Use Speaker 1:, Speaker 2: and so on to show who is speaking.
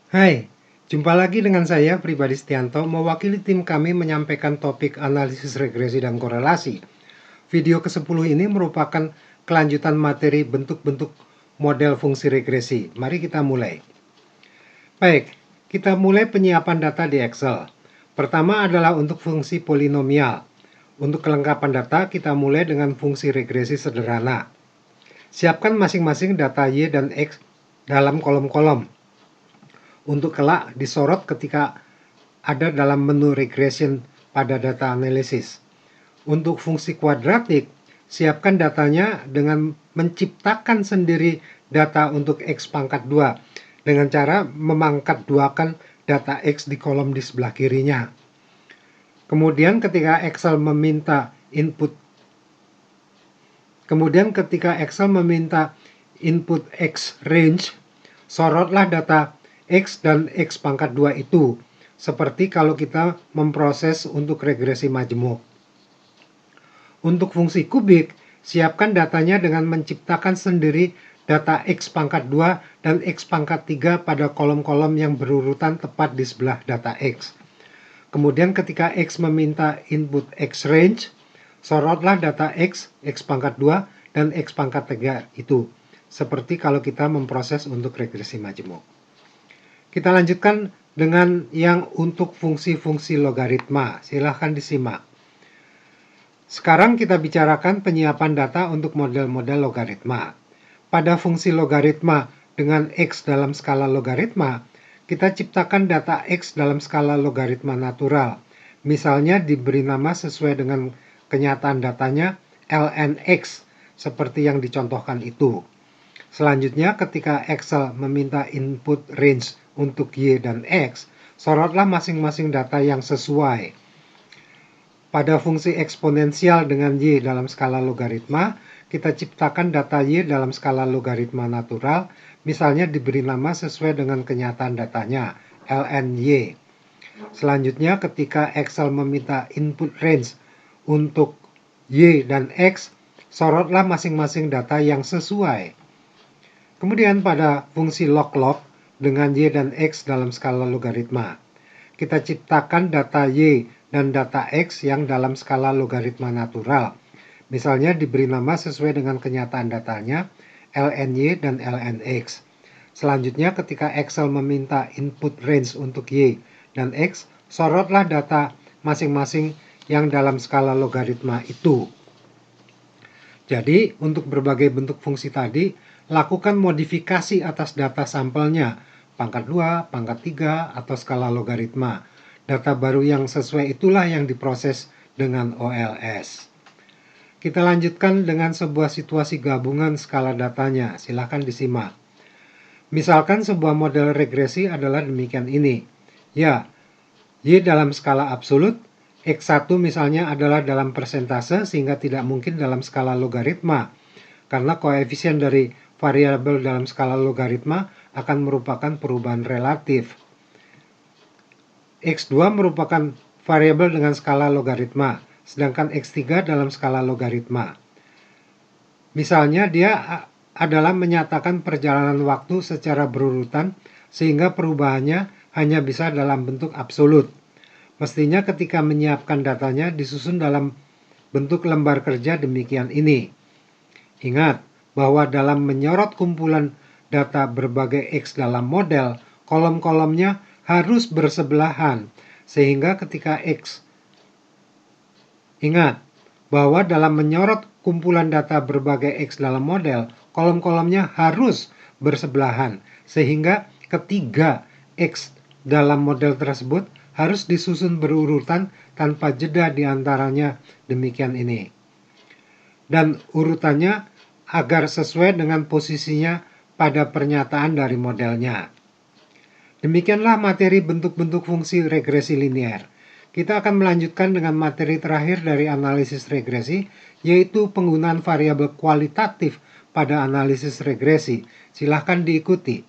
Speaker 1: Hai, jumpa lagi dengan saya Pribadi Setianto, mewakili tim kami menyampaikan topik analisis regresi dan korelasi. Video ke-10 ini merupakan kelanjutan materi bentuk-bentuk model fungsi regresi. Mari kita mulai. Baik, kita mulai penyiapan data di Excel. Pertama adalah untuk fungsi polinomial. Untuk kelengkapan data, kita mulai dengan fungsi regresi sederhana. Siapkan masing-masing data Y dan X dalam kolom-kolom. Untuk kelak disorot ketika ada dalam menu regression pada data analisis. Untuk fungsi kuadratik, siapkan datanya dengan menciptakan sendiri data untuk X pangkat 2 dengan cara memangkat duakan data X di kolom di sebelah kirinya. Kemudian ketika Excel meminta input X range, sorotlah data X dan X pangkat 2 itu, seperti kalau kita memproses untuk regresi majemuk. Untuk fungsi kubik, siapkan datanya dengan menciptakan sendiri data X pangkat 2 dan X pangkat 3 pada kolom-kolom yang berurutan tepat di sebelah data X. Kemudian ketika X meminta input X range, sorotlah data X, X pangkat 2, dan X pangkat 3 itu, seperti kalau kita memproses untuk regresi majemuk. Kita lanjutkan dengan yang untuk fungsi-fungsi logaritma. Silahkan disimak. Sekarang kita bicarakan penyiapan data untuk model-model logaritma. Pada fungsi logaritma dengan X dalam skala logaritma, kita ciptakan data X dalam skala logaritma natural. Misalnya diberi nama sesuai dengan kenyataan datanya ln X, seperti yang dicontohkan itu. Selanjutnya, ketika Excel meminta input range untuk Y dan X, sorotlah masing-masing data yang sesuai. Pada fungsi eksponensial dengan Y dalam skala logaritma, kita ciptakan data Y dalam skala logaritma natural, misalnya diberi nama sesuai dengan kenyataan datanya, ln Y. Selanjutnya, ketika Excel meminta input range untuk Y dan X, sorotlah masing-masing data yang sesuai. Kemudian pada fungsi log-log dengan Y dan X dalam skala logaritma, kita ciptakan data Y dan data X yang dalam skala logaritma natural. Misalnya diberi nama sesuai dengan kenyataan datanya, ln Y dan ln X. Selanjutnya ketika Excel meminta input range untuk Y dan X, sorotlah data masing-masing yang dalam skala logaritma itu. Jadi, untuk berbagai bentuk fungsi tadi, lakukan modifikasi atas data sampelnya, pangkat 2, pangkat 3, atau skala logaritma. Data baru yang sesuai itulah yang diproses dengan OLS. Kita lanjutkan dengan sebuah situasi gabungan skala datanya. Silakan disimak. Misalkan sebuah model regresi adalah demikian ini. Ya, Y dalam skala absolut, X1 misalnya adalah dalam persentase sehingga tidak mungkin dalam skala logaritma. Karena koefisien dari variabel dalam skala logaritma akan merupakan perubahan relatif. X2 merupakan variabel dengan skala logaritma, sedangkan X3 dalam skala logaritma. Misalnya dia adalah menyatakan perjalanan waktu secara berurutan sehingga perubahannya hanya bisa dalam bentuk absolut. Mestinya ketika menyiapkan datanya disusun dalam bentuk lembar kerja demikian ini. Ingat bahwa dalam menyorot kumpulan data berbagai X dalam model, kolom-kolomnya harus bersebelahan, sehingga ketika Ingat bahwa dalam menyorot kumpulan data berbagai X dalam model, kolom-kolomnya harus bersebelahan, sehingga ketiga X dalam model tersebut harus disusun berurutan tanpa jeda di antaranya demikian ini. Dan urutannya agar sesuai dengan posisinya pada pernyataan dari modelnya. Demikianlah materi bentuk-bentuk fungsi regresi linear. Kita akan melanjutkan dengan materi terakhir dari analisis regresi, yaitu penggunaan variabel kualitatif pada analisis regresi. Silahkan diikuti.